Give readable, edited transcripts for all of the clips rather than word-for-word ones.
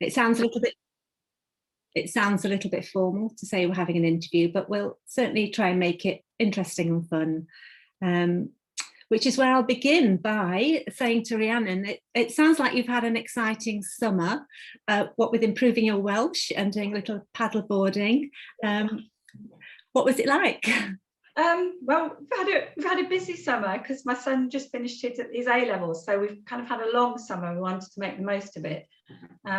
It sounds a little bit formal to say we're having an interview, but we'll certainly try and make it interesting and fun. Which is where I'll begin by saying to Rhiannon, it sounds like you've had an exciting summer, what with improving your Welsh and doing a little paddle boarding. What was it like? Well, we've had a busy summer because my son just finished his A-levels, so we've kind of had a long summer. We wanted to make the most of it.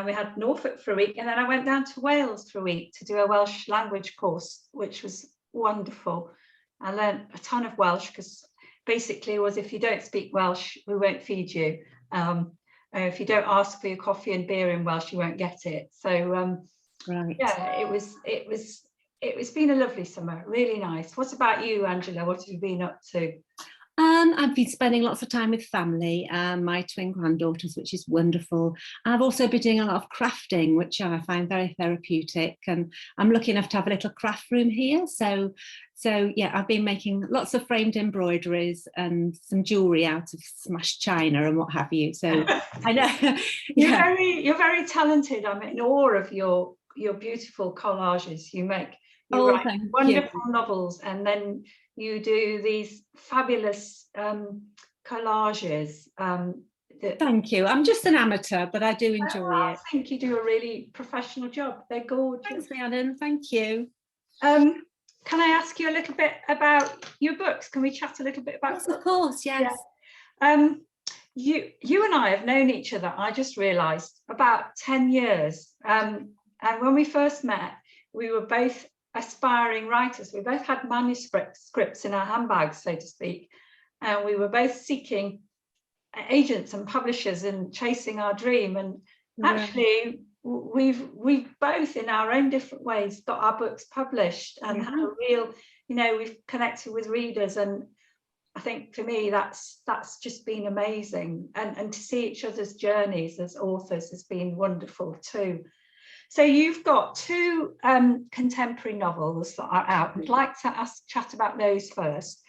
We had Norfolk for a week, and then I went down to Wales for a week to do a Welsh language course, which was wonderful. I learned a ton of Welsh because basically it was, if you don't speak Welsh, we won't feed you. If you don't ask for your coffee and beer in Welsh, you won't get it. So right. Yeah, it's been a lovely summer, really nice. What about you, Angela? What have you been up to? I've been spending lots of time with family, my twin granddaughters, which is wonderful. I've also been doing a lot of crafting, which I find very therapeutic, and I'm lucky enough to have a little craft room here. So yeah, I've been making lots of framed embroideries and some jewellery out of smashed china and what have you. So I know you're very talented. I'm in awe of your beautiful collages you make. You write wonderful novels, and then you do these fabulous collages. Thank you. I'm just an amateur, but I do enjoy it. I think you do a really professional job. They're gorgeous. Thanks, Rhiannon. Thank you. Can I ask you a little bit about your books? Can we chat a little bit about books? Of course, yes. Yeah. You and I have known each other, I just realised, about 10 years. And when we first met, we were both aspiring writers. We both had manuscripts in our handbags, so to speak, and we were both seeking agents and publishers and chasing our dream. And actually, we've both, in our own different ways, got our books published and had a real, we've connected with readers. And I think for me, that's just been amazing. And to see each other's journeys as authors has been wonderful too. So you've got two contemporary novels that are out. I'd like to chat about those first.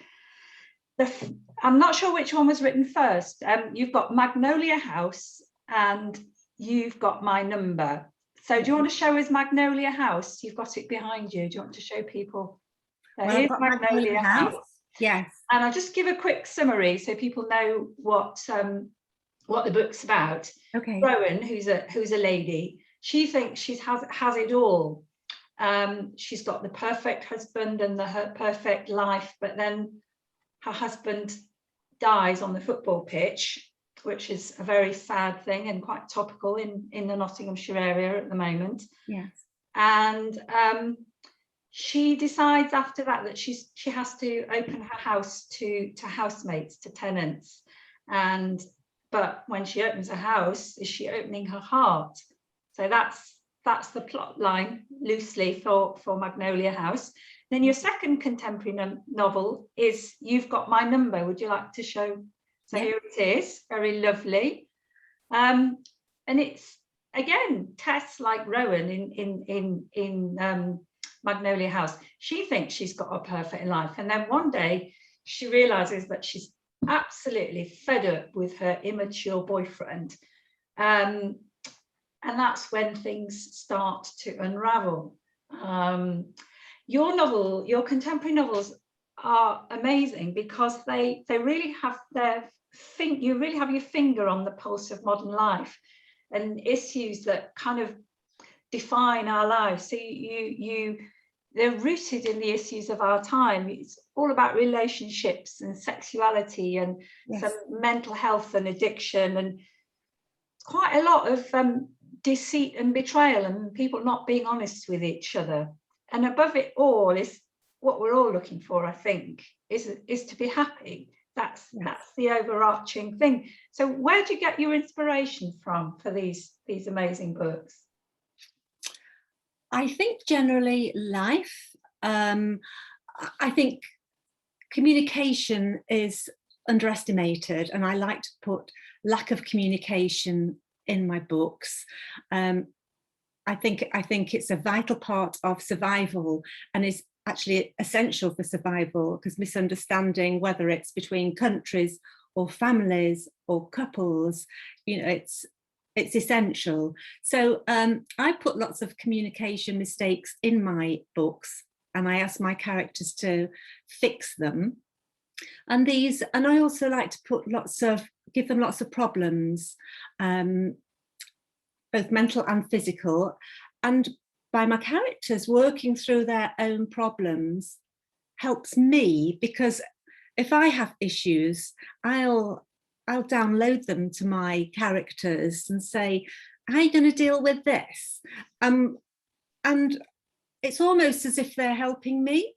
I'm not sure which one was written first. You've got Magnolia House and you've got My Number. So do you want to show us Magnolia House? You've got it behind you. Do you want to show people? Here's Magnolia House. Yes. And I'll just give a quick summary so people know what the book's about. Okay. Rowan, who's a lady, she thinks she has it all. She's got the perfect husband and her perfect life, but then her husband dies on the football pitch, which is a very sad thing and quite topical in the Nottinghamshire area at the moment. Yes. And she decides after that she has to open her house to housemates, to tenants. But when she opens a house, is she opening her heart? So that's the plot line loosely for Magnolia House. Then your second contemporary novel is You've Got My Number. Would you like to show? So here it is, very lovely. And it's, again, Tess, like Rowan in Magnolia House. She thinks she's got a perfect life. And then one day she realizes that she's absolutely fed up with her immature boyfriend. And that's when things start to unravel. Your contemporary novels are amazing because they really have you really have your finger on the pulse of modern life and issues that kind of define our lives. So they're rooted in the issues of our time. It's all about relationships and sexuality and some mental health and addiction, and quite a lot of deceit and betrayal and people not being honest with each other. And above it all is what we're all looking for, I think, is to be happy. That's the overarching thing. So where do you get your inspiration from for these amazing books? I think generally life. I think communication is underestimated, and I like to put lack of communication in my books. I think it's a vital part of survival and is actually essential for survival, because misunderstanding, whether it's between countries or families or couples, it's it's essential. So I put lots of communication mistakes in my books, and I ask my characters to fix them. And I also like to give them lots of problems, both mental and physical. And by my characters working through their own problems helps me, because if I have issues, I'll download them to my characters and say, how are you going to deal with this? And it's almost as if they're helping me.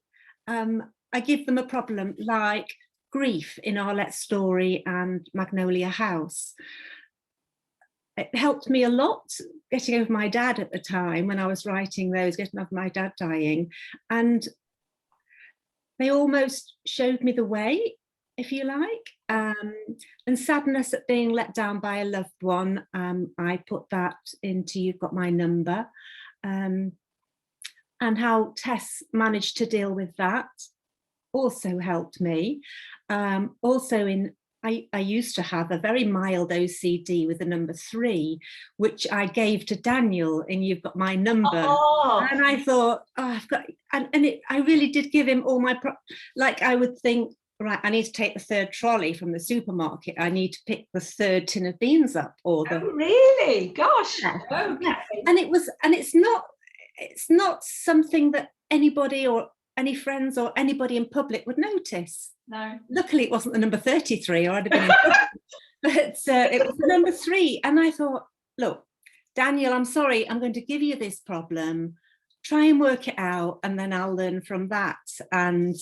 I give them a problem like grief in Arlette's story and Magnolia House. It helped me a lot getting over my dad at the time when I was writing those, getting over my dad dying. And they almost showed me the way, if you like. And sadness at being let down by a loved one, I put that into You've Got My Number. And how Tess managed to deal with that also helped me. Also I used to have a very mild OCD with the number 3, which I gave to Daniel in You've Got My Number. Oh. And I thought, I've got, I really did give him all my, like I would think, right, I need to take the 3rd trolley from the supermarket. I need to pick the 3rd tin of beans up, or the. Oh, really? Gosh. Yeah. Okay. And it's not something that anybody or any friends or anybody in public would notice. No. Luckily, it wasn't the number 33, or I'd have been in trouble. But it was the number 3. And I thought, look, Daniel, I'm sorry, I'm going to give you this problem. Try and work it out, and then I'll learn from that. And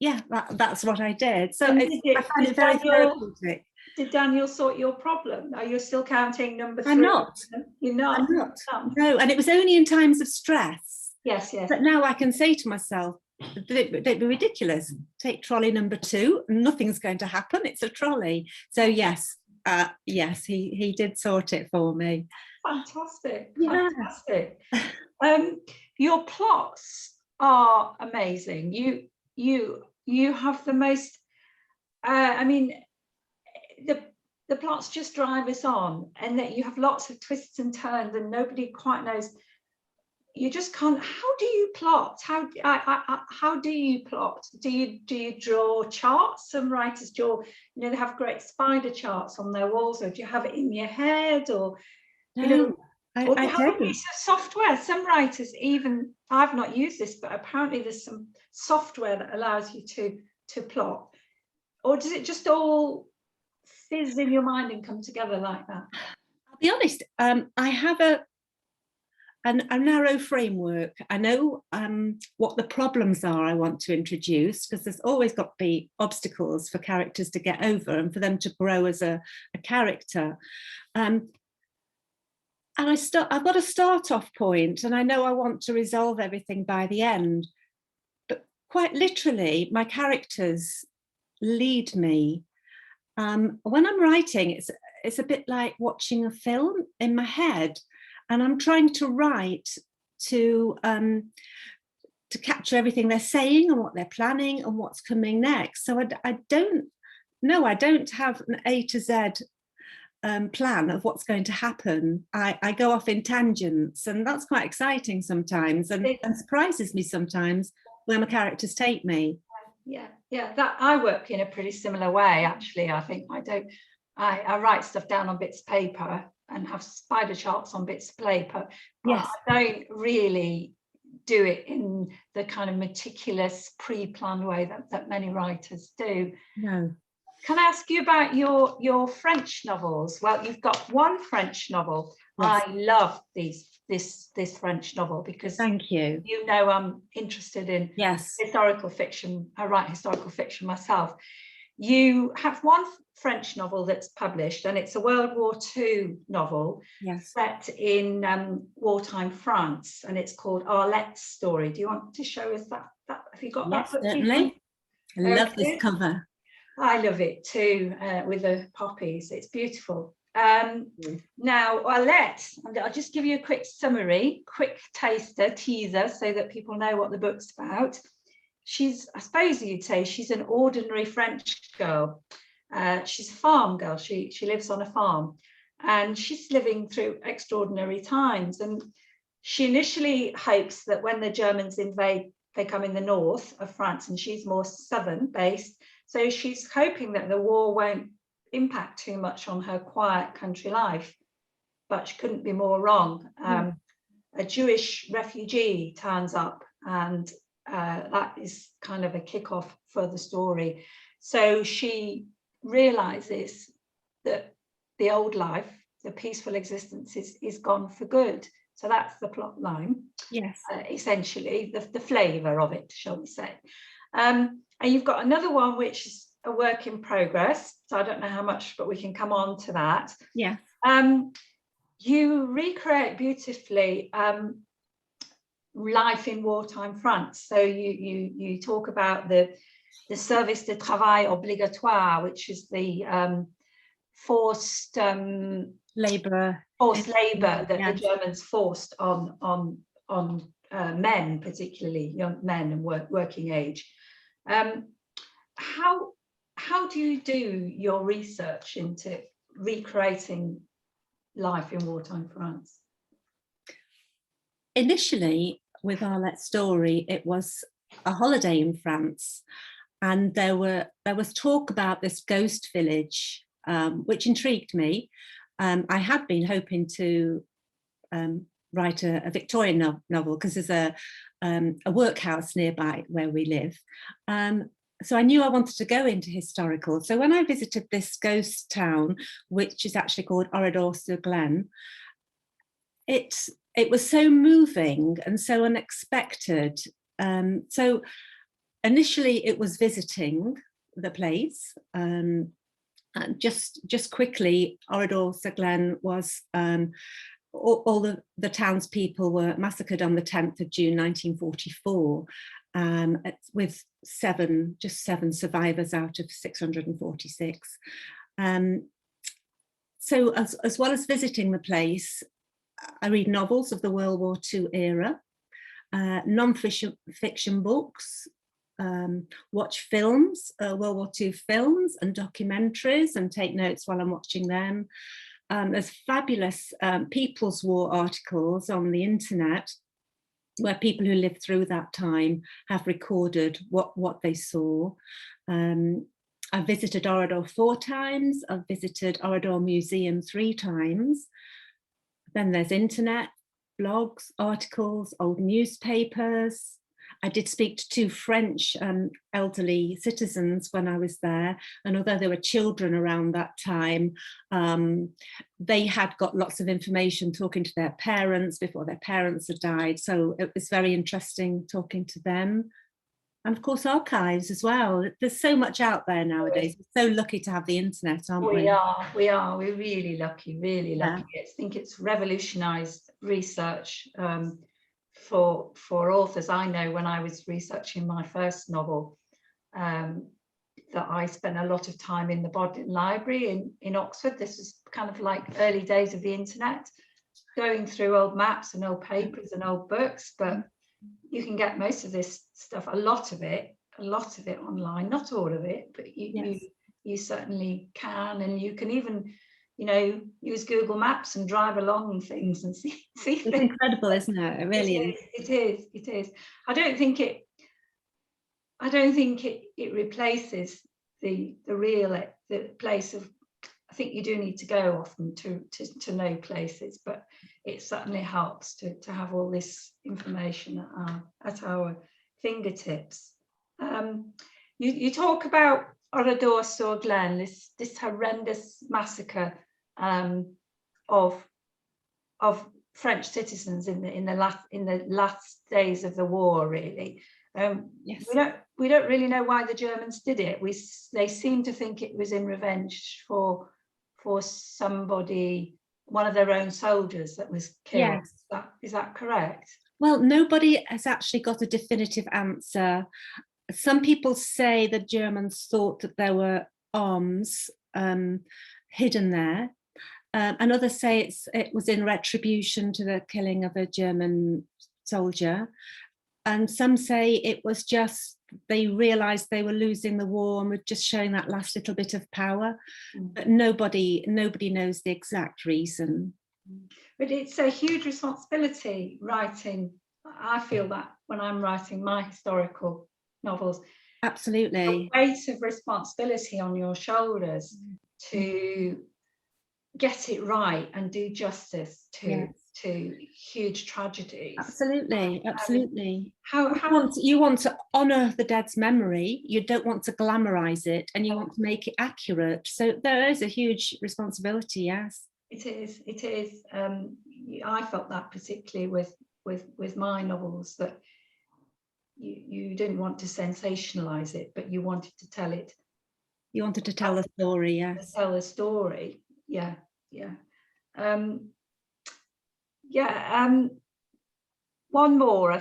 yeah, that's what I did. So I find it very therapeutic. Did Daniel sort your problem? Are you still counting number 3? I'm not. You're not? I'm not. No, and it was only in times of stress. Yes, yes. But now I can say to myself, don't be ridiculous. Take trolley number 2, nothing's going to happen. It's a trolley. So yes, he did sort it for me. Fantastic, fantastic. Your plots are amazing. You have the most. I mean, the plots just drive us on, and that you have lots of twists and turns, and nobody quite knows. You just can't. How do you plot? How do you plot? Do you draw charts? Some writers draw. They have great spider charts on their walls, or do you have it in your head, or or do you have a piece of software? Some writers, even I've not used this, but apparently there's some software that allows you to plot. Or does it just all fizz in your mind and come together like that? I'll be honest. I have a narrow framework. I know what the problems are I want to introduce, because there's always got to be obstacles for characters to get over and for them to grow as a character. And I've got a start off point, and I know I want to resolve everything by the end. But quite literally, my characters lead me. When I'm writing, it's a bit like watching a film in my head. And I'm trying to write to capture everything they're saying and what they're planning and what's coming next. So I don't have an A to Z plan of what's going to happen. I go off in tangents, and that's quite exciting sometimes, and surprises me sometimes where my characters take me. Yeah, that I work in a pretty similar way, actually. I think I write stuff down on bits of paper and have spider charts on bits of paper. Yes. I don't really do it in the kind of meticulous pre-planned way that many writers do. No. Can I ask you about your French novels? Well, you've got one French novel. Yes. I love this French novel because thank you. I'm interested in historical fiction. I write historical fiction myself. You have one French novel that's published, and it's a World War II novel set in wartime France, and it's called Arlette's Story. Do you want to show us that? Have you got that? Certainly. I love this cover. I love it too, with the poppies. It's beautiful. Now, Arlette, I'll just give you a quick summary, quick teaser, so that people know what the book's about. I suppose you'd say she's an ordinary French girl. She's a farm girl. She lives on a farm, and she's living through extraordinary times. And she initially hopes that when the Germans invade, they come in the north of France, and she's more southern based. So she's hoping that the war won't impact too much on her quiet country life. But she couldn't be more wrong. A Jewish refugee turns up, and that is kind of a kickoff for the story. So she realizes that the old life, the peaceful existence, is gone for good. So that's the plot line. Yes. Essentially, the flavour of it, shall we say. And you've got another one which is a work in progress. So I don't know how much, but we can come on to that. Yeah. You recreate beautifully life in wartime France. So you talk about the service de travail obligatoire, which is the forced labor that the Germans forced on men, particularly young men and working age. How do you do your research into recreating life in wartime France? Initially, with Arlette's story, it was a holiday in France, and there was talk about this ghost village, which intrigued me. I had been hoping to write a Victorian novel, because there's a workhouse nearby where we live. So I knew I wanted to go into historical. So when I visited this ghost town, which is actually called Oradour-sur-Glane, it was so moving and so unexpected. So initially it was visiting the place. And just quickly, Oradour-sur-Glane was, all the townspeople were massacred on the 10th of June 1944, with just seven survivors out of 646. So as well as visiting the place, I read novels of the World War II era, non-fiction books, watch films, World War II films and documentaries, and take notes while I'm watching them. There's fabulous People's War articles on the internet, where people who lived through that time have recorded what they saw. I've visited Oradour 4 times. I've visited Oradour Museum 3 times. Then there's internet, blogs, articles, old newspapers. I did speak to 2 French elderly citizens when I was there, and although there were children around that time, they had got lots of information talking to their parents before their parents had died. So it was very interesting talking to them. And of course, archives as well. There's so much out there nowadays. We're so lucky to have the internet, aren't we? We're really lucky, really lucky. Yeah. I think it's revolutionized research for authors. I know when I was researching my first novel, that I spent a lot of time in the Bodleian Library in Oxford. This was kind of like early days of the internet, going through old maps and old papers and old books, but you can get most of this stuff, a lot of it online, not all of it, but you certainly can. And you can even, use Google Maps and drive along and things and see it's things. incredible, isn't it? It really is. It is. I don't think it replaces the place of, I think you do need to go often to know places, but it certainly helps to have all this information at our fingertips. You talk about Oradour-sur-Glane, this horrendous massacre of French citizens in the last days of the war, really. Yes. We don't really know why the Germans did it. They seem to think it was in revenge for somebody, one of their own soldiers that was killed. Yes. Is that correct? Well, nobody has actually got a definitive answer. Some people say the Germans thought that there were arms hidden there, and others say it was in retribution to the killing of a German soldier. And some say it was just they realised they were losing the war and were just showing that last little bit of power. But nobody knows the exact reason. But it's a huge responsibility writing. I feel that when I'm writing my historical novels. Absolutely. The weight of responsibility on your shoulders to get it right and do justice to huge tragedies. Absolutely, absolutely. How you want to honour the dead's memory. You don't want to glamorise it, and you want to make it accurate. So there is a huge responsibility. Yes, it is. It is. I felt that particularly with my novels, that you didn't want to sensationalise it, but you wanted to tell it. You wanted to tell a story. Yes. Tell a story. Yeah. One more.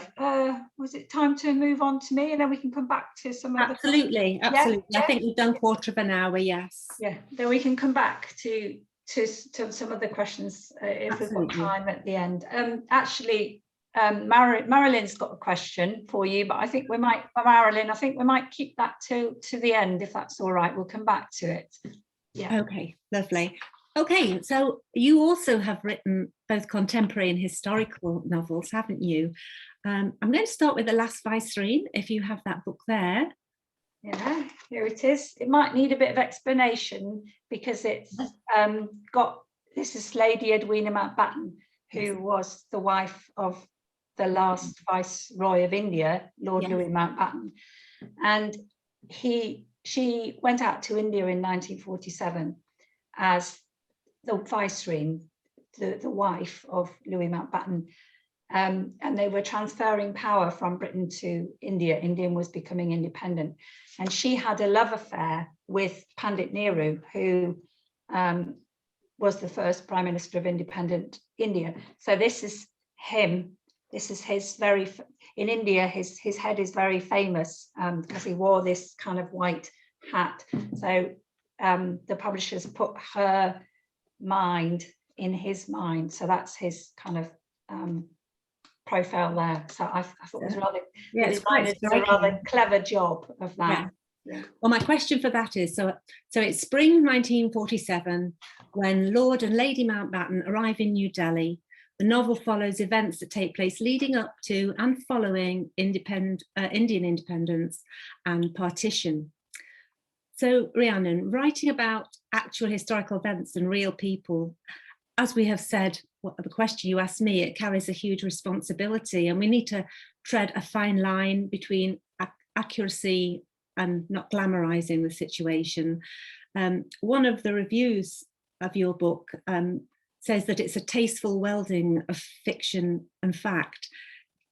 Was it time to move on to me, and then we can come back to some of absolutely. Yeah? I think we've done 1/4 of an hour. Yes. Yeah. Then we can come back to some of the questions if we've got time at the end. Actually, Marilyn's got a question for you, but I think we might, Marilyn, I think we might keep that to the end, if that's all right. We'll come back to it. Yeah. Okay, lovely. Okay, so you also have written both contemporary and historical novels, haven't you? I'm going to start with The Last Vicereine, if you have that book there. Yeah, here it is. It might need a bit of explanation because it's this is Lady Edwina Mountbatten, who was the wife of the last Viceroy of India, Lord Louis Mountbatten. And she went out to India in 1947 as the Vicereine, the wife of Louis Mountbatten, and they were transferring power from Britain to India. India was becoming independent, and she had a love affair with Pandit Nehru, who was the first Prime Minister of independent India. So this is him. This is his in India, his head is very famous because he wore this kind of white hat. So the publishers put her mind in his mind, so that's his kind of profile there. So I thought it was rather, a rather clever job of that. Yeah. Well, my question for that is, so it's spring 1947 when Lord and Lady Mountbatten arrive in New Delhi. The novel follows events that take place leading up to and following Indian independence and partition. So, Rhiannon, writing about actual historical events and real people, as we have said, the question you asked me, it carries a huge responsibility, and we need to tread a fine line between accuracy and not glamorizing the situation. One of the reviews of your book says that it's a tasteful welding of fiction and fact.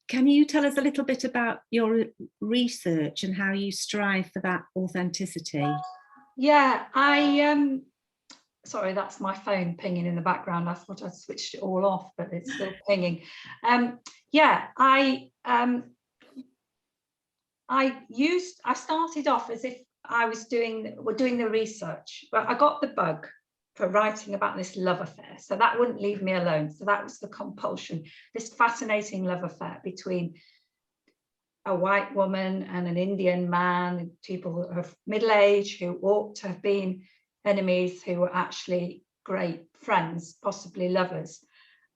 Can you tell us a little bit about your research and how you strive for that authenticity? Yeah, sorry, that's my phone pinging in the background. I thought I'd switched it all off, but it's still pinging. Yeah, I started off as if I was doing the research, but I got the bug for writing about this love affair, so that wouldn't leave me alone. So that was the compulsion, this fascinating love affair between a white woman and an Indian man, people of middle age who ought to have been enemies, who were actually great friends, possibly lovers.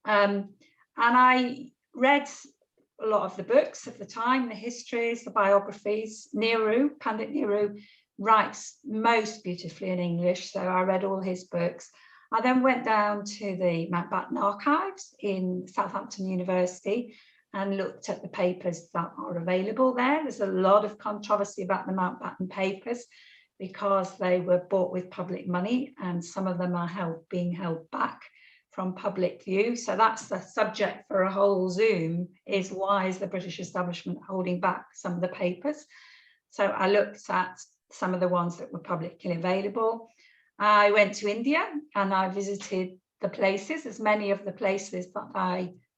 And I read a lot of the books of the time, the histories, the biographies. Pandit Nehru writes most beautifully in English, so I read all his books. I then went down to the Mountbatten archives in Southampton University and looked at the papers that are available there. There's a lot of controversy about the Mountbatten papers because they were bought with public money, and some of them are being held back from public view. So that's the subject for a whole Zoom, is why is the British establishment holding back some of the papers? So I looked at some of the ones that were publicly available. I went to India and I visited the places, as many of the places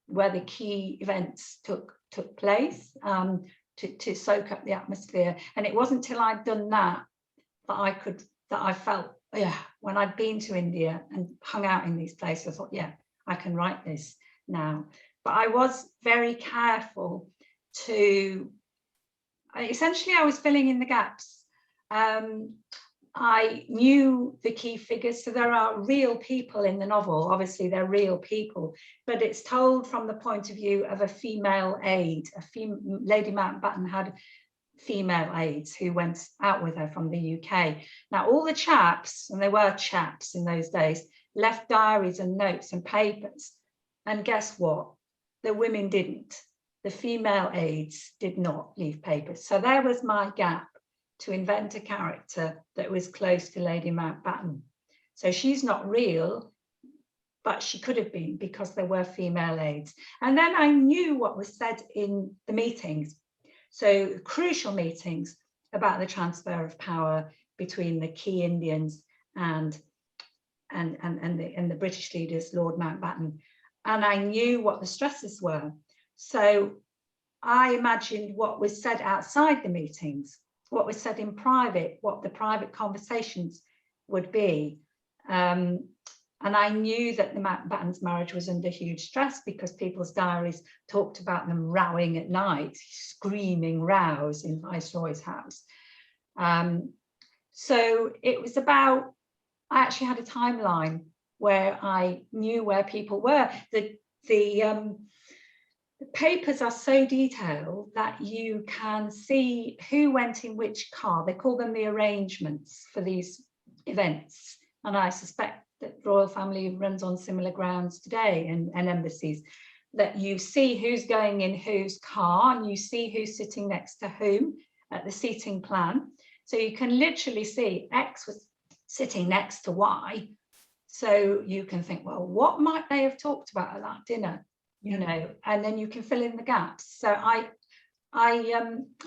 where the key events took place, to soak up the atmosphere. And it wasn't till I'd done that I felt, yeah, when I'd been to India and hung out in these places, I thought, yeah, I can write this now. But I was very careful to essentially I was filling in the gaps. I knew the key figures, so there are real people in the novel. Obviously they're real people, but it's told from the point of view of a female aide. Lady Mountbatten had female aides who went out with her from the UK. Now all the chaps, and there were chaps in those days, left diaries and notes and papers, and guess what? The women didn't. The female aides did not leave papers. So there was my gap, to invent a character that was close to Lady Mountbatten. So she's not real, but she could have been, because there were female aides. And then I knew what was said in the meetings. So crucial meetings about the transfer of power between the key Indians and the British leaders, Lord Mountbatten. And I knew what the stresses were. So I imagined what was said outside the meetings, what was said in private, what the private conversations would be. And I knew that the Mountbatten's marriage was under huge stress, because people's diaries talked about them rowing at night, screaming rows in Viceroy's house. So it was about, I actually had a timeline where I knew where people were. The papers are so detailed that you can see who went in which car. They call them the arrangements for these events. And I suspect that royal family runs on similar grounds today, and embassies, that you see who's going in whose car, and you see who's sitting next to whom at the seating plan. So you can literally see X was sitting next to Y. So you can think, well, what might they have talked about at that dinner? You know, and then you can fill in the gaps. So I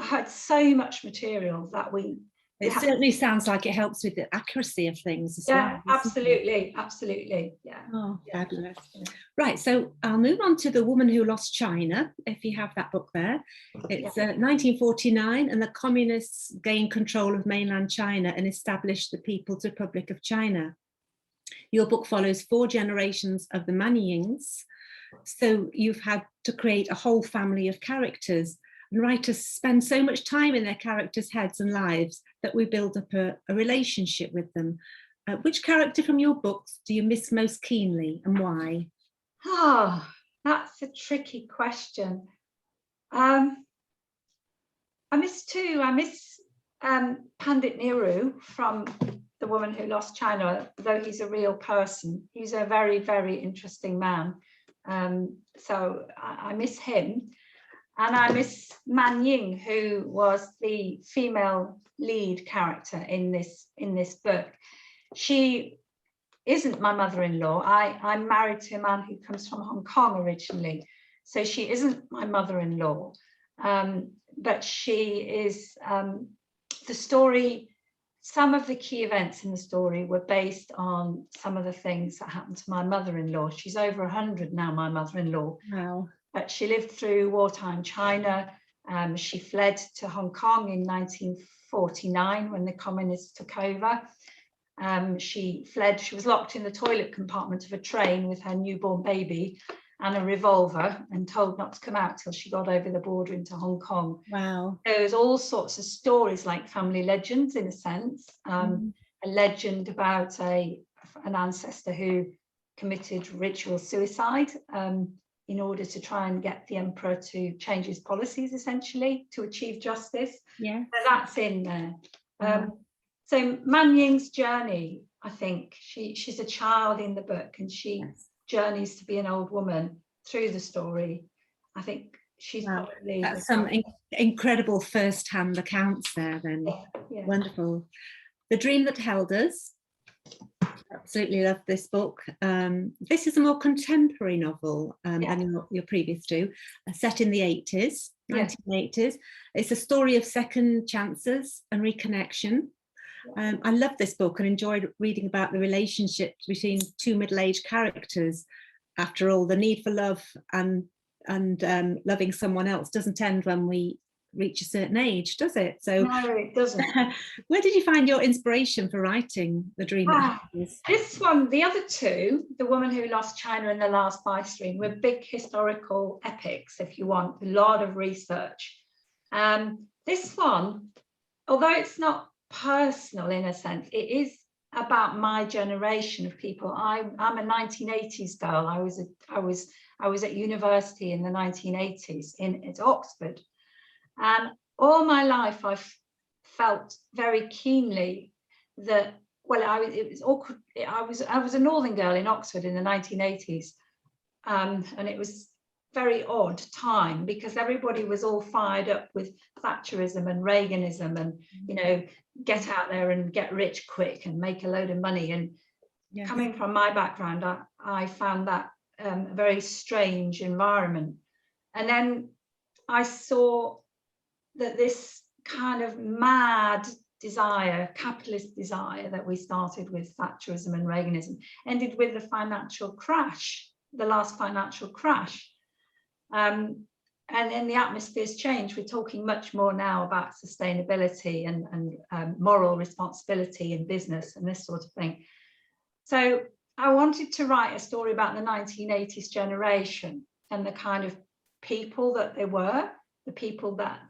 had so much material that it certainly sounds like it helps with the accuracy of things as well. Absolutely, yeah. Oh, fabulous. Right, so I'll move on to The Woman Who Lost China, if you have that book there. It's 1949, and the communists gained control of mainland China and established the People's Republic of China. Your book follows 4 generations of the Manyings. So you've had to create a whole family of characters, and writers spend so much time in their characters' heads and lives that we build up a relationship with them. Which character from your books do you miss most keenly, and why? Oh, that's a tricky question. I miss 2. I miss Pandit Nehru from The Woman Who Lost China, though he's a real person. He's a very, very interesting man. So I miss him, and I miss Man Ying, who was the female lead character in this book. She isn't my mother-in-law. I'm married to a man who comes from Hong Kong originally, so she isn't my mother-in-law, but she is the story. Some of the key events in the story were based on some of the things that happened to my mother-in-law. She's over 100 now, my mother-in-law. Wow. But she lived through wartime China. She fled to Hong Kong in 1949 when the communists took over. She fled, she was locked in the toilet compartment of a train with her newborn baby and a revolver, and told not to come out till she got over the border into Hong Kong. Wow. There's all sorts of stories, like family legends in a sense. A legend about an ancestor who committed ritual suicide in order to try and get the emperor to change his policies, essentially, to achieve justice. Yeah. So that's in there. So Man Ying's journey, I think, she's a child in the book, and she journeys to be an old woman through the story. I think she's probably... That's some incredible first-hand accounts there then. Yeah. Wonderful. The Dream That Held Us. Absolutely love this book. This is a more contemporary novel than your previous two, set in the 80s, 1980s. It's a story of second chances and reconnection. I love this book and enjoyed reading about the relationships between 2 middle-aged characters. After all, the need for love and loving someone else doesn't end when we reach a certain age, does it? So no, it doesn't. Where did you find your inspiration for writing The Dream That Held Us? This one, the other 2, The Woman Who Lost China and The Last Vicereine, were big historical epics, if you want, a lot of research. this one, although it's not personal in a sense, it is about my generation of people. I'm a 1980s girl. I was at university in the 1980s at Oxford, and all my life I've felt very keenly that, well, it was awkward. I was a northern girl in Oxford in the 1980s, and it was very odd time because everybody was all fired up with Thatcherism and Reaganism and, you know, get out there and get rich quick and make a load of money. And yes, coming from my background, I found that a very strange environment. And then I saw that this kind of mad desire, capitalist desire that we started with Thatcherism and Reaganism, ended with the financial crash, the last financial crash. And then the atmosphere's changed. We're talking much more now about sustainability and moral responsibility in business and this sort of thing. So I wanted to write a story about the 1980s generation and the kind of people that they were, the people that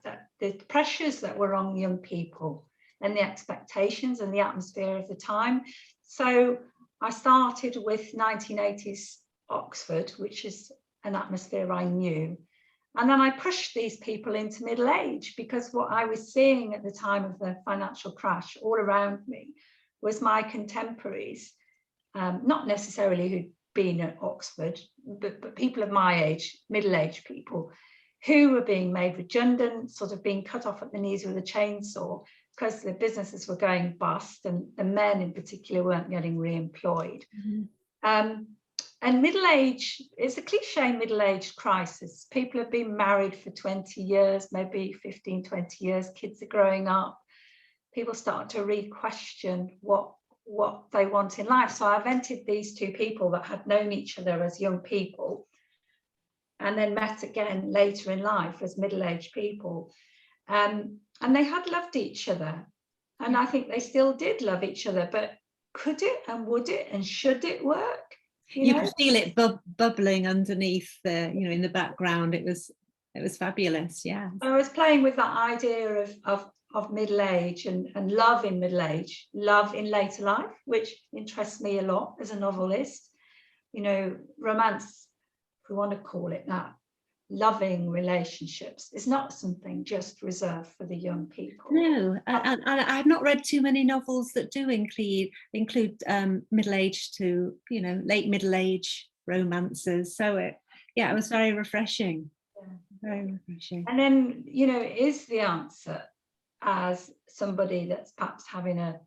the pressures that were on young people and the expectations and the atmosphere of the time. So I started with 1980s Oxford, which is an atmosphere I knew. And then I pushed these people into middle age because what I was seeing at the time of the financial crash all around me was my contemporaries, not necessarily who'd been at Oxford, but people of my age, middle-aged people, who were being made redundant, sort of being cut off at the knees with a chainsaw because the businesses were going bust and the men in particular weren't getting re-employed. Mm-hmm. And middle age, it's a cliche middle-age crisis. People have been married for 20 years, maybe 15, 20 years, kids are growing up. People start to re-question what they want in life. So I invented these two people that had known each other as young people and then met again later in life as middle-aged people. And they had loved each other. And I think they still did love each other, but could it and would it and should it work? You could feel it bubbling underneath the, you know, in the background. It was fabulous. Yeah. I was playing with that idea of middle age and love in middle age, love in later life, which interests me a lot as a novelist. You know, romance, if we want to call it that, loving relationships is not something just reserved for the young people. No, and I've not read too many novels that do include middle-age to, you know, late middle-age romances. So it was very refreshing. Yeah. Very refreshing. And then, you know, is the answer, as somebody that's perhaps having a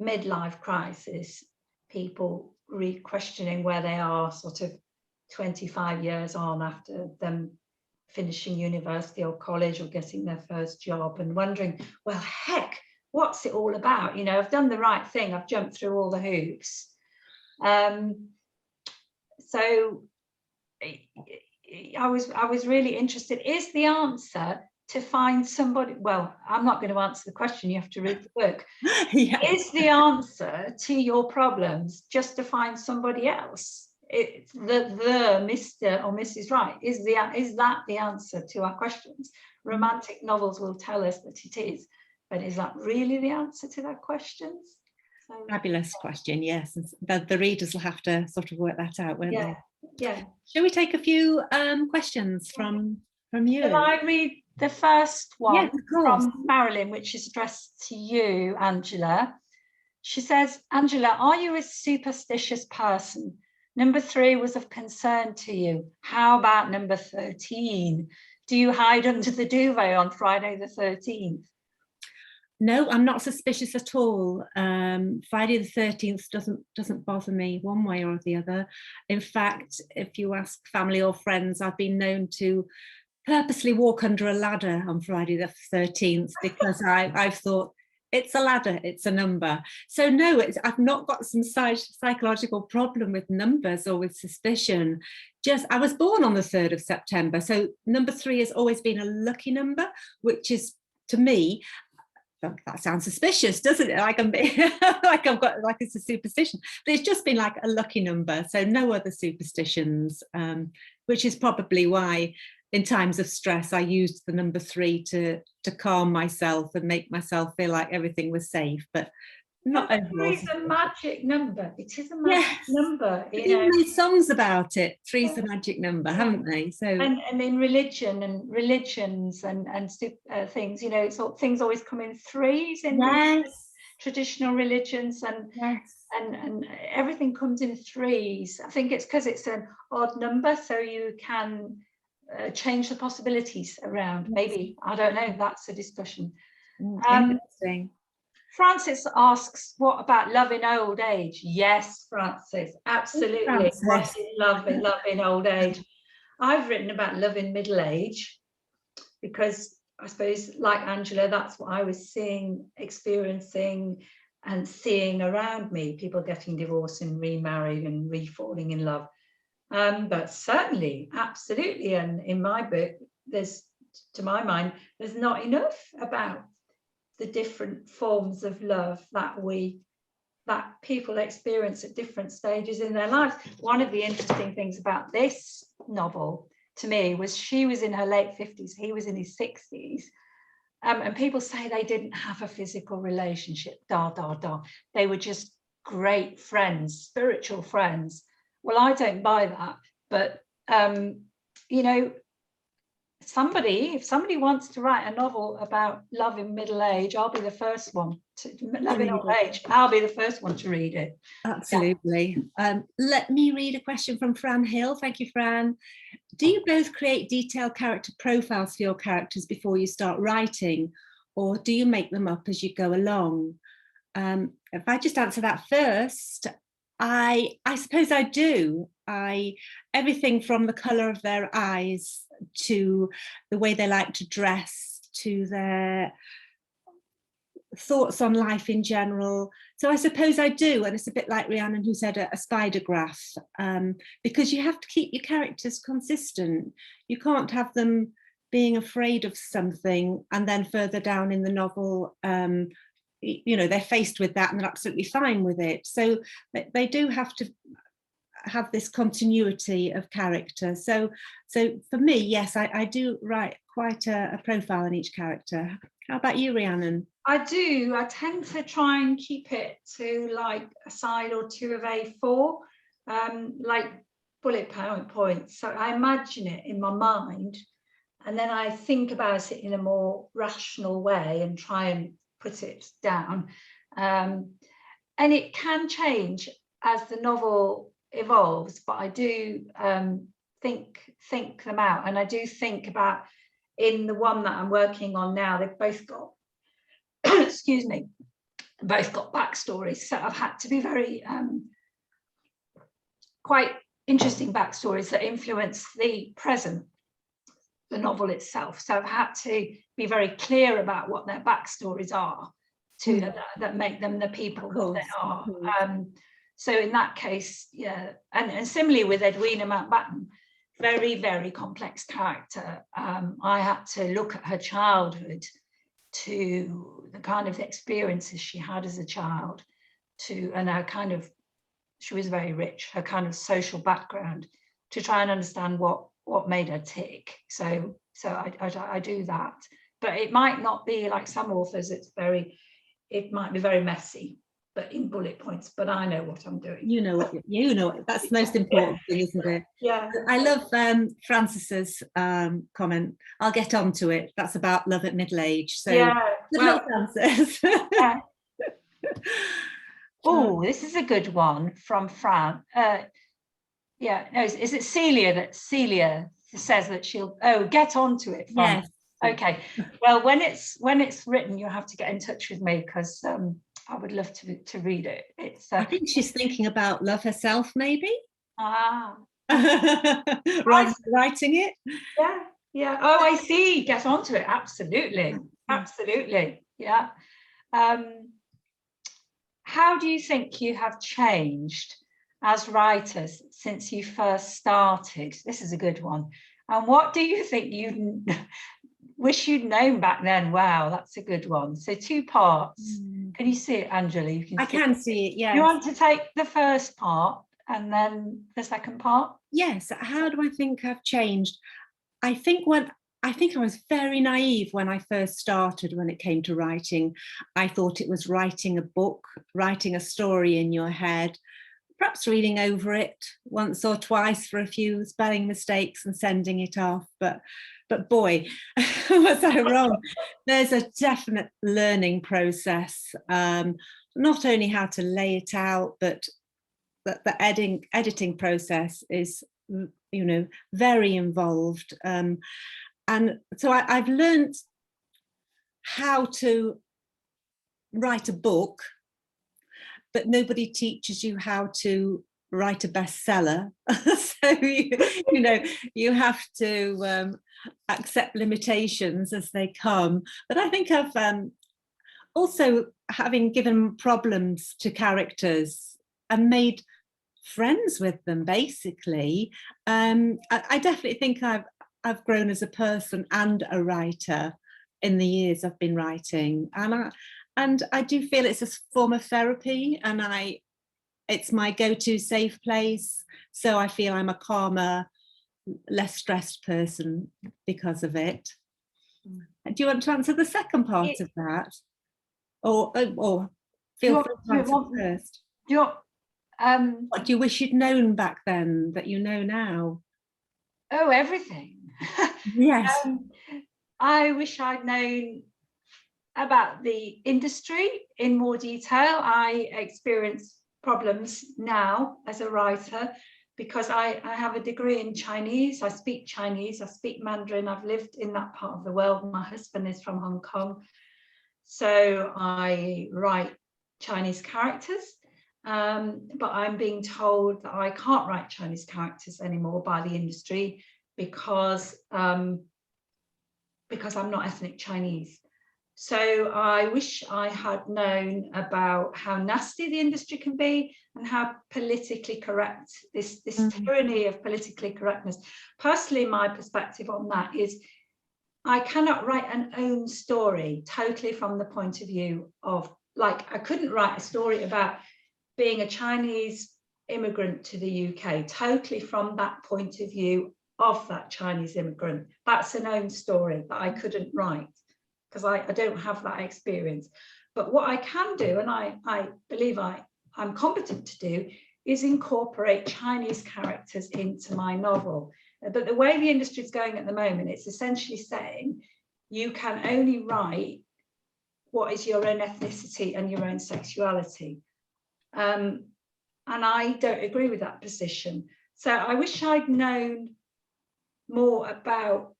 midlife crisis, people re-questioning where they are sort of 25 years on after them finishing university or college or getting their first job and wondering, well, heck, what's it all about? You know, I've done the right thing. I've jumped through all the hoops. So I was really interested. Is the answer to find somebody? Well, I'm not going to answer the question. You have to read the book. Yeah. Is the answer to your problems just to find somebody else? It's the Mr. or Mrs. Right. Is that the answer to our questions? Romantic novels will tell us that it is, but is that really the answer to their questions? So, fabulous question. Yes, the readers will have to sort of work that out, won't they? Yeah. Shall we take a few questions from you? Can I read the first one? Yes, of course. From Marilyn, which is addressed to you, Angela. She says, Angela, are you a superstitious person? Number 3 was of concern to you. How about number 13? Do you hide under the duvet on Friday the 13th? No, I'm not suspicious at all. Friday the 13th doesn't bother me one way or the other. In fact, if you ask family or friends, I've been known to purposely walk under a ladder on Friday the 13th because I've thought, it's a ladder, it's a number. So no, I've not got some psychological problem with numbers or with suspicion. Just, I was born on the 3rd of September. So number 3 has always been a lucky number, which is, to me, that sounds suspicious, doesn't it? Like I've got, like it's a superstition, but it's just been like a lucky number. So no other superstitions, which is probably why in times of stress, I used the number 3 to calm myself and make myself feel like everything was safe, but not overall. It's a magic number. It is a magic number. They've even made songs about it. 3's the magic number, haven't they? So and in religion and religions and things, you know, it's all, things always come in 3s in traditional religions, and everything comes in 3s. I think it's because it's an odd number, so you can change the possibilities around. Maybe, I don't know. That's a discussion. Interesting. Francis asks, what about love in old age? Yes, Francis, absolutely. Francis. Love in old age. I've written about love in middle age because I suppose, like Angela, that's what I was seeing, experiencing and seeing around me, people getting divorced and remarried and re-falling in love. But certainly, absolutely, and in my book, there's, to my mind, there's not enough about the different forms of love that people experience at different stages in their lives. One of the interesting things about this novel to me was she was in her late 50s, he was in his 60s, and people say they didn't have a physical relationship, they were just great friends, spiritual friends. Well, I don't buy that, but you know, if somebody wants to write a novel about love in middle age, I'll be the first one to love in old age. I'll be the first one to read it. Absolutely. Let me read a question from Fran Hill. Thank you, Fran. Do you both create detailed character profiles for your characters before you start writing, or do you make them up as you go along? If I just answer that first, I suppose I do. Everything from the colour of their eyes to the way they like to dress, to their thoughts on life in general. So I suppose I do, and it's a bit like Rhiannon who said a spider graph, because you have to keep your characters consistent. You can't have them being afraid of something and then further down in the novel, you know, they're faced with that and they're absolutely fine with it. So they do have to have this continuity of character. So for me, yes, I do write quite a profile in each character. How about you, Rhiannon? I do. I tend to try and keep it to like a side or two of A4, like bullet points. So I imagine it in my mind, and then I think about it in a more rational way and try and put it down. And it can change as the novel evolves, but I do think them out, and I do think about, in the one that I'm working on now, they've both got excuse me, both got backstories, so I've had to be very quite interesting backstories that influence the present, the novel itself. So I've had to be very clear about what their backstories are that make them the people that they are. So in that case, yeah, and similarly with Edwina Mountbatten, very, very complex character. I had to look at her childhood, to the kind of experiences she had as a child, and her kind of, she was very rich, her kind of social background, to try and understand what made her tick. So I do that, but it might not be like some authors. It might be very messy, but in bullet points. But I know what I'm doing. You know. That's the most important thing, isn't it? Yeah. I love Francis's comment. I'll get on to it. That's about love at middle age. So yeah, well, Francis. Yeah. Oh, this is a good one from Fran. Yeah, no, is it Celia that says that she'll get onto it? Yes. Okay. Well, when it's written, you'll have to get in touch with me, because I would love to read it. It's I think she's thinking about love herself, maybe. Rather than writing it. Yeah. Oh, I see. Get onto it. Absolutely. Yeah. How do you think you have changed as writers since you first started? This is a good one. And what do you think you wish you'd known back then? Wow, that's a good one. So 2 parts. Can you see it, Angela? I can see it, yeah. You want to take the first part and then the second part? Yes. How do I think I've changed? I think I was very naive when I first started. When it came to writing, I thought it was writing a book, writing a story in your head, perhaps reading over it once or twice for a few spelling mistakes and sending it off. But boy, was I wrong. There's a definite learning process, not only how to lay it out, but the editing process is, you know, very involved. And so I've learned how to write a book, but nobody teaches you how to write a bestseller. So you know, you have to accept limitations as they come. But I think I've also, having given problems to characters and made friends with them, basically, I definitely think I've grown as a person and a writer in the years I've been writing, and I do feel it's a form of therapy, and it's my go-to safe place. So I feel I'm a calmer, less stressed person because of it. Do you want to answer the second part of that, or feel free to answer first? What do you wish you'd known back then that you know now? Oh, everything. Yes. I wish I'd known about the industry in more detail. I experience problems now as a writer because I have a degree in Chinese. I speak Mandarin. I've lived in that part of the world. My husband is from Hong Kong. So I write Chinese characters. But I'm being told that I can't write Chinese characters anymore by the industry because I'm not ethnic Chinese. So I wish I had known about how nasty the industry can be and how politically correct, this tyranny of politically correctness. Personally, my perspective on that is I cannot write an own story totally from the point of view of, like, I couldn't write a story about being a Chinese immigrant to the UK totally from that point of view of that Chinese immigrant. That's an own story that I couldn't write because I don't have that experience. But what I can do, and I believe I'm competent to do, is incorporate Chinese characters into my novel. But the way the industry is going at the moment, it's essentially saying you can only write what is your own ethnicity and your own sexuality. And I don't agree with that position. So I wish I'd known more about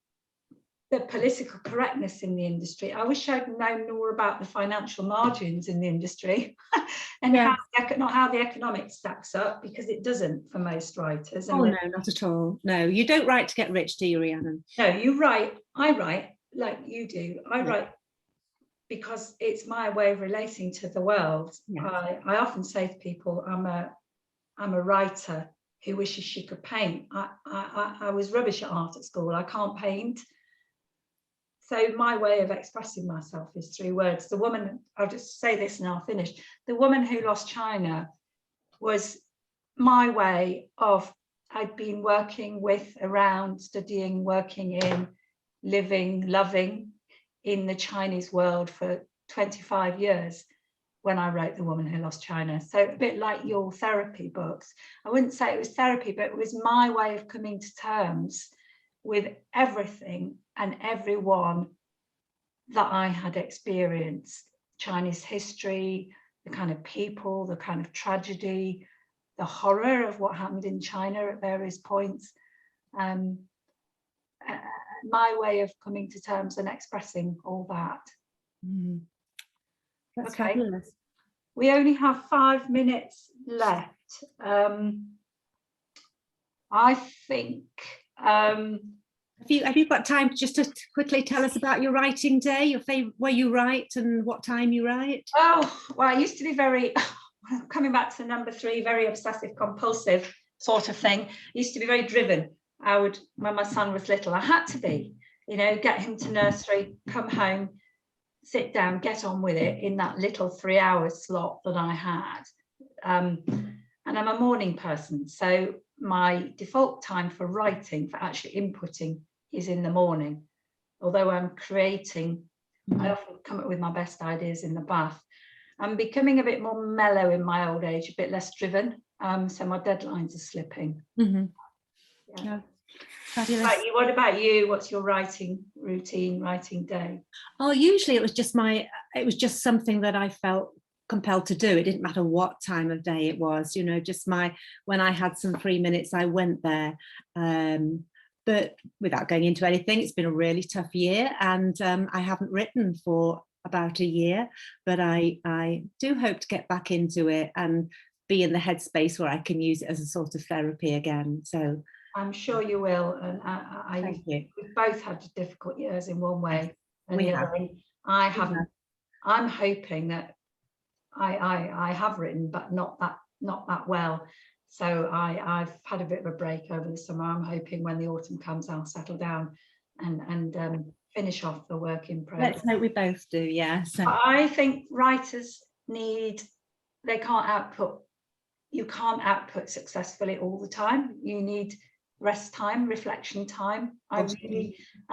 the political correctness in the industry. I wish I'd known more about the financial margins in the industry and how the economics stacks up, because it doesn't for most writers. Oh, no, not at all. No, you don't write to get rich, do you, Rhiannon? No, you write. I write like you do. I write because it's my way of relating to the world. Yes. I often say to people, I'm a writer who wishes she could paint. I was rubbish at art at school. I can't paint. So my way of expressing myself is through words. The woman, I'll just say this and I'll finish. The Woman Who Lost China was my way of, I'd been working with, around, studying, working in, living, loving in the Chinese world for 25 years when I wrote The Woman Who Lost China. So a bit like your therapy books. I wouldn't say it was therapy, but it was my way of coming to terms with everything and everyone that I had experienced. Chinese history, the kind of people, the kind of tragedy, the horror of what happened in China at various points. My way of coming to terms and expressing all that. That's okay. Fabulous. We only have 5 minutes left. I think. Have you got time just to quickly tell us about your writing day, your favorite, where you write and what time you write? Oh, well, I used to be very, coming back to number 3, very obsessive compulsive sort of thing. I used to be very driven. I would, when my son was little, I had to be, you know, get him to nursery, come home, sit down, get on with it in that little 3-hour slot that I had. And I'm a morning person, so my default time for writing, for actually inputting is in the morning. Although I'm creating, I often come up with my best ideas in the bath. I'm becoming a bit more mellow in my old age, a bit less driven. So my deadlines are slipping. Yeah. Fabulous. What about you? What's your writing routine, writing day? Oh, usually it was just something that I felt compelled to do. It didn't matter what time of day it was, you know, just when I had some free minutes, I went there. But without going into anything, it's been a really tough year, and I haven't written for about a year, but I do hope to get back into it and be in the headspace where I can use it as a sort of therapy again. So I'm sure you will, and thank you. we've both had difficult years in one way and We the have. other. I haven't. I'm hoping that I have written, but not that well. So I've had a bit of a break over the summer. I'm hoping when the autumn comes, I'll settle down and finish off the work in progress. Let's hope we both do. Yeah. So I think writers they can't output. You can't output successfully all the time. You need rest time, reflection time. I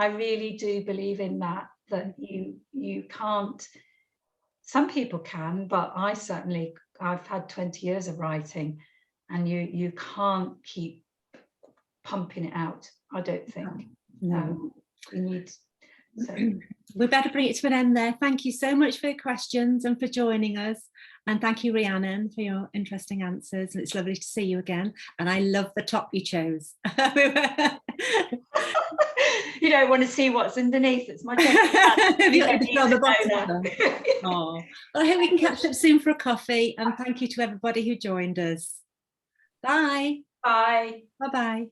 really do believe in that you can't. Some people can, but I've had 20 years of writing, and you can't keep pumping it out, I don't think. No. You need. So. We better bring it to an end there. Thank you so much for your questions and for joining us. And thank you, Rhiannon, for your interesting answers. And it's lovely to see you again. And I love the top you chose. You don't want to see what's underneath. It's my on the bottom. Oh, well, I hope we can catch up soon for a coffee. And thank you to everybody who joined us. Bye. Bye. Bye-bye.